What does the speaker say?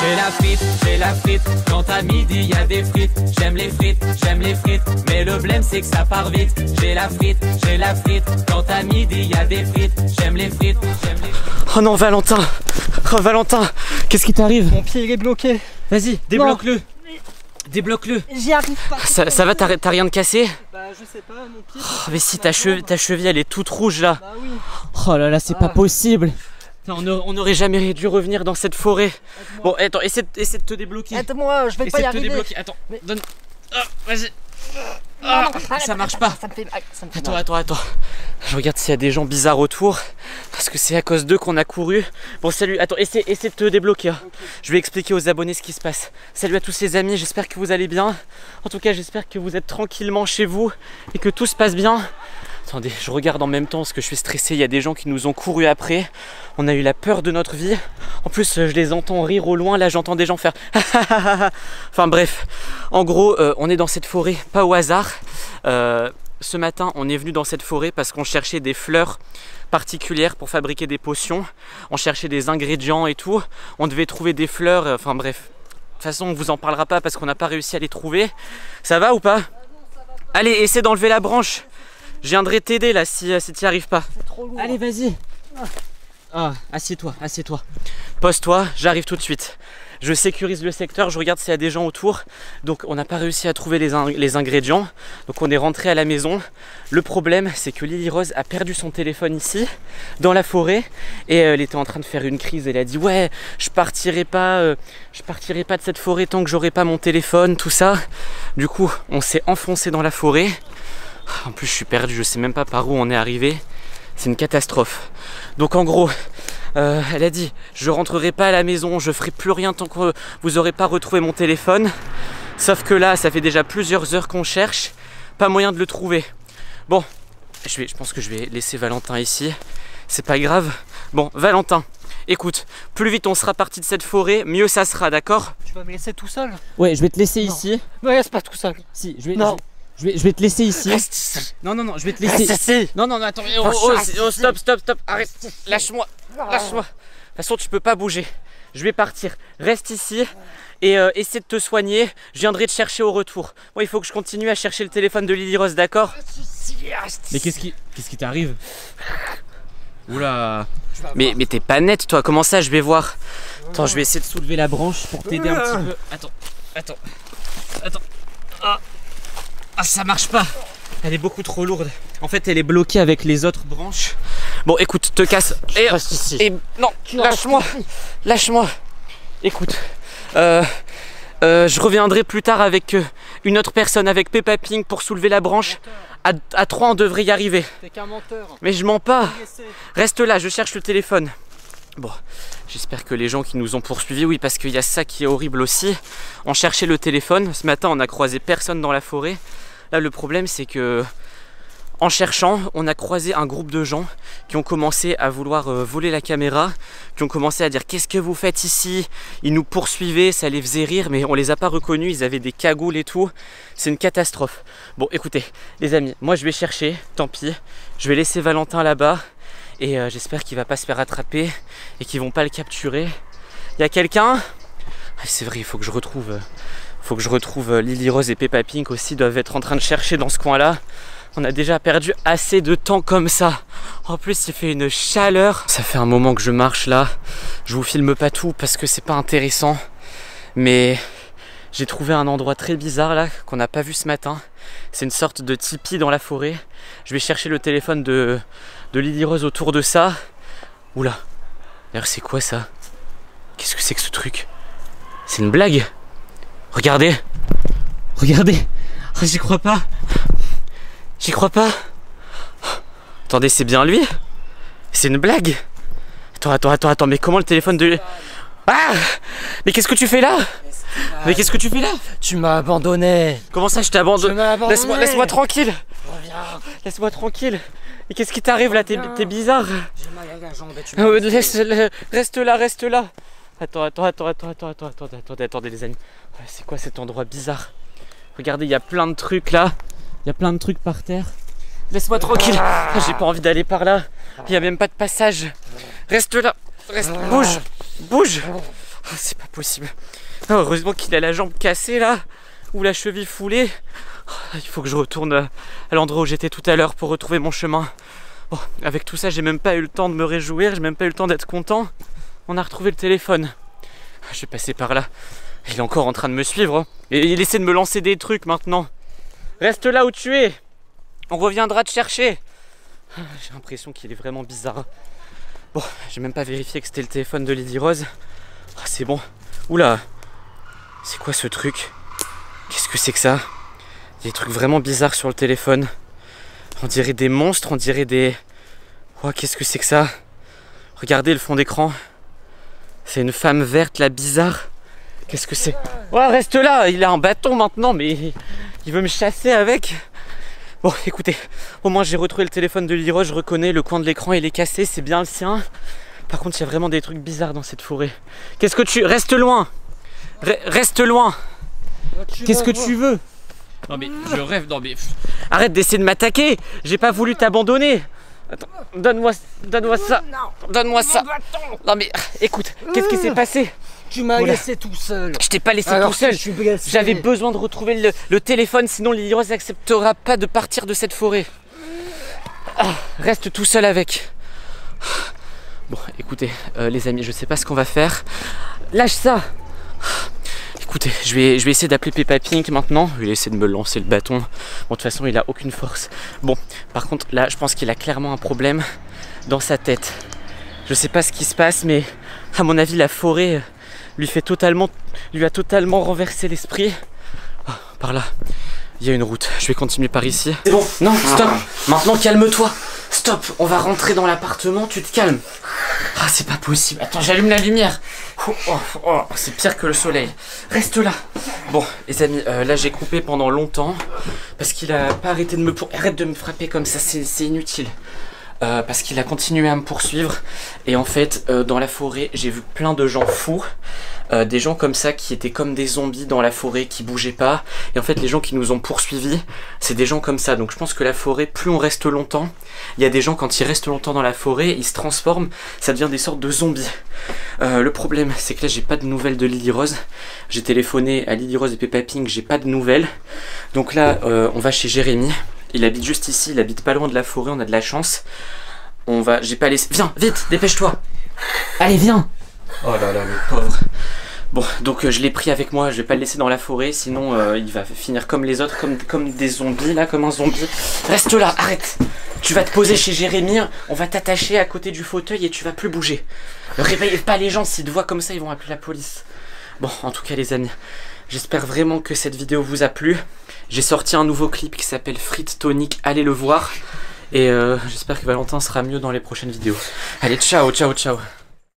j'ai la frite, quand à midi y a des frites. J'aime les frites, mais le blême c'est que ça part vite. J'ai la frite, quand à midi y a des frites. J'aime les frites, Oh non Valentin, oh Valentin, qu'est-ce qui t'arrive? Mon pied il est bloqué. Vas-y, débloque-le. Débloque-le. J'y arrive pas. Ça va, t'as rien de cassé? Bah je sais pas, mon pied. Oh, mais si ta cheville elle est toute rouge là. Bah oui. Oh là là, c'est pas possible. On n'aurait jamais dû revenir dans cette forêt. Bon, attends, essaie de te débloquer. Aide-moi, je vais pas y Essaie de te arriver. débloquer. Attends, Mais... donne. Ah, vas-y. Ah, Ça marche pas. Ça me fait mal. Attends. Je regarde s'il y a des gens bizarres autour. Parce que c'est à cause d'eux qu'on a couru. Bon, salut. Attends, essaie de te débloquer. Okay. Je vais expliquer aux abonnés ce qui se passe. Salut à tous les amis, j'espère que vous allez bien. En tout cas, j'espère que vous êtes tranquillement chez vous et que tout se passe bien. Attendez, je regarde en même temps parce que je suis stressé. Il y a des gens qui nous ont couru après. On a eu la peur de notre vie. En plus, je les entends rire au loin. Là, j'entends des gens faire enfin bref. En gros, on est dans cette forêt, pas au hasard. Ce matin, on est venu dans cette forêt parce qu'on cherchait des fleurs particulières pour fabriquer des potions. On cherchait des ingrédients et tout. On devait trouver des fleurs. Enfin bref. De toute façon, on vous en parlera pas parce qu'on n'a pas réussi à les trouver. Ça va ou pas? Allez, essaie d'enlever la branche. Je viendrai t'aider là si tu n'y arrives pas. Trop lourd. Allez, vas-y. Ah, assieds-toi. Pose-toi, j'arrive tout de suite. Je sécurise le secteur, je regarde s'il y a des gens autour. Donc on n'a pas réussi à trouver les ingrédients. Donc on est rentré à la maison. Le problème, c'est que Lily Rose a perdu son téléphone ici, dans la forêt. Et elle était en train de faire une crise. Elle a dit ouais, je partirai pas de cette forêt tant que j'aurai pas mon téléphone, tout ça. Du coup, on s'est enfoncé dans la forêt. En plus je suis perdu, je sais même pas par où on est arrivé. C'est une catastrophe. Donc en gros, elle a dit je rentrerai pas à la maison, je ferai plus rien tant que vous aurez pas retrouvé mon téléphone. Sauf que là, ça fait déjà plusieurs heures qu'on cherche, pas moyen de le trouver. Bon, je pense que je vais laisser Valentin ici. C'est pas grave. Bon, Valentin, écoute, plus vite on sera parti de cette forêt, mieux ça sera, d'accord? Tu vas me laisser tout seul? Ouais, je vais te laisser ici. Me laisse pas tout seul. Si, je vais. Non. Je vais te laisser ici. Reste. Non, je vais te laisser. Non, attends. Stop. Arrête. Lâche-moi. De toute façon, tu peux pas bouger. Je vais partir. Reste ici et essaie de te soigner. Je viendrai te chercher au retour. Bon, il faut que je continue à chercher le téléphone de Lily Rose, d'accord? Mais qu'est-ce qui t'arrive? Oula. Mais t'es pas nette, toi. Comment ça, je vais voir? Attends, je vais essayer de soulever la branche pour t'aider un petit peu. Attends. Ah, ça marche pas. Elle est beaucoup trop lourde. En fait, elle est bloquée avec les autres branches. Bon, écoute, te casse. Reste ici. Non, lâche-moi. Écoute, je reviendrai plus tard avec une autre personne, avec Peppa Pig, pour soulever la branche. À 3, on devrait y arriver. T'es qu'un menteur. Mais je mens pas. Reste là, je cherche le téléphone. Bon, j'espère que les gens qui nous ont poursuivis, oui, parce qu'il y a ça qui est horrible aussi. On cherchait le téléphone. Ce matin, on n'a croisé personne dans la forêt. Là, le problème, c'est que en cherchant, on a croisé un groupe de gens qui ont commencé à vouloir voler la caméra, qui ont commencé à dire qu'est-ce que vous faites ici? Ils nous poursuivaient, ça les faisait rire, mais on les a pas reconnus, ils avaient des cagoules et tout. C'est une catastrophe. Bon, écoutez, les amis, moi je vais chercher, tant pis. Je vais laisser Valentin là-bas et j'espère qu'il va pas se faire attraper et qu'ils vont pas le capturer. Il y a quelqu'un? C'est vrai, il faut que je retrouve Lily Rose et Peppa Pig aussi, doivent être en train de chercher dans ce coin-là. On a déjà perdu assez de temps comme ça. En plus, il fait une chaleur. Ça fait un moment que je marche là. Je vous filme pas tout parce que c'est pas intéressant. Mais j'ai trouvé un endroit très bizarre là qu'on n'a pas vu ce matin. C'est une sorte de tipi dans la forêt. Je vais chercher le téléphone de Lily Rose autour de ça. Oula. D'ailleurs, c'est quoi ça? Qu'est-ce que c'est que ce truc? C'est une blague? Regardez. Oh, j'y crois pas. Attendez, c'est bien lui? C'est une blague? Attends, mais comment le téléphone de... Ah! Mais qu'est-ce que tu fais là? Tu m'as abandonné. Comment ça, je t'ai abandonné? Laisse-moi tranquille. Reviens. Laisse-moi tranquille. Mais qu'est-ce qui t'arrive là? T'es bizarre. J'ai mal à la jambe et tu m'as Reste là. Attendez les amis. C'est quoi cet endroit bizarre? Regardez, il y a plein de trucs là. Il y a plein de trucs par terre. Laisse-moi tranquille. J'ai pas envie d'aller par là. Il n'y a même pas de passage. Reste là. Bouge. Oh, c'est pas possible. Oh, heureusement qu'il a la jambe cassée là, ou la cheville foulée. Oh, il faut que je retourne à l'endroit où j'étais tout à l'heure pour retrouver mon chemin. Bon, avec tout ça, j'ai même pas eu le temps de me réjouir, j'ai même pas eu le temps d'être content. On a retrouvé le téléphone. Je vais passer par là. Il est encore en train de me suivre. Et il essaie de me lancer des trucs maintenant. Reste là où tu es. On reviendra te chercher. J'ai l'impression qu'il est vraiment bizarre. Bon, j'ai même pas vérifié que c'était le téléphone de Lily Rose. Oh, c'est bon. Oula. C'est quoi ce truc? Qu'est-ce que c'est que ça? Il y a des trucs vraiment bizarres sur le téléphone. On dirait des monstres, on dirait des... Oh, qu'est-ce que c'est que ça? Regardez le fond d'écran. C'est une femme verte là, bizarre. Qu'est-ce que c'est? Ouais, reste là. Il a un bâton maintenant, mais il veut me chasser avec. Bon, écoutez, au moins j'ai retrouvé le téléphone de Lily Rose. Je reconnais le coin de l'écran, il est cassé, c'est bien le sien. Par contre, il y a vraiment des trucs bizarres dans cette forêt. Qu'est-ce que tu... Reste loin. Reste loin. Qu'est-ce que tu veux? Non mais je rêve, non mais... Arrête d'essayer de m'attaquer. J'ai pas voulu t'abandonner. Attends, donne-moi ça. Donne-moi ça. Non mais, écoute, qu'est-ce qui s'est passé? Tu m'as laissé tout seul. Je t'ai pas laissé tout seul. J'avais besoin de retrouver le téléphone, sinon Lily Rose n'acceptera pas de partir de cette forêt. Ah, reste tout seul avec. Bon, écoutez, les amis, je sais pas ce qu'on va faire. Lâche ça. Écoutez, je vais essayer d'appeler Peppa Pig maintenant. Je vais essayer de me lancer le bâton. Bon, de toute façon, il a aucune force. Bon, par contre, là, je pense qu'il a clairement un problème dans sa tête. Je sais pas ce qui se passe, mais à mon avis, la forêt lui a totalement renversé l'esprit. Oh, par là, il y a une route. Je vais continuer par ici. C'est bon, non, stop. Maintenant, calme-toi. Stop, on va rentrer dans l'appartement, tu te calmes. Ah, c'est pas possible. Attends, j'allume la lumière. C'est pire que le soleil. Reste là. Bon, les amis, là j'ai coupé pendant longtemps parce qu'il a pas arrêté de me... Arrête de me frapper comme ça, c'est inutile. Parce qu'il a continué à me poursuivre. Et en fait, dans la forêt, j'ai vu plein de gens fous. Des gens comme ça qui étaient comme des zombies dans la forêt, qui bougeaient pas. Et en fait, les gens qui nous ont poursuivis, c'est des gens comme ça. Donc je pense que la forêt, plus on reste longtemps, il y a des gens, quand ils restent longtemps dans la forêt, ils se transforment, ça devient des sortes de zombies. Le problème, c'est que là, j'ai pas de nouvelles de Lily Rose. J'ai téléphoné à Lily Rose et Peppa Pig, j'ai pas de nouvelles. Donc là, on va chez Jérémy. Il habite juste ici, il habite pas loin de la forêt, on a de la chance. J'ai pas laissé... Viens, vite, dépêche-toi. Allez, viens. Oh là là, le pauvre. Bon, donc je l'ai pris avec moi, je vais pas le laisser dans la forêt, sinon il va finir comme les autres, comme des zombies là, comme un zombie. Reste là, arrête. Tu vas te poser chez Jérémy, on va t'attacher à côté du fauteuil et tu vas plus bouger. Ne réveille pas les gens, s'ils te voient comme ça, ils vont appeler la police. Bon, en tout cas les amis, j'espère vraiment que cette vidéo vous a plu. J'ai sorti un nouveau clip qui s'appelle Frites Tonic, allez le voir. Et j'espère que Valentin sera mieux dans les prochaines vidéos. Allez, ciao, ciao, ciao.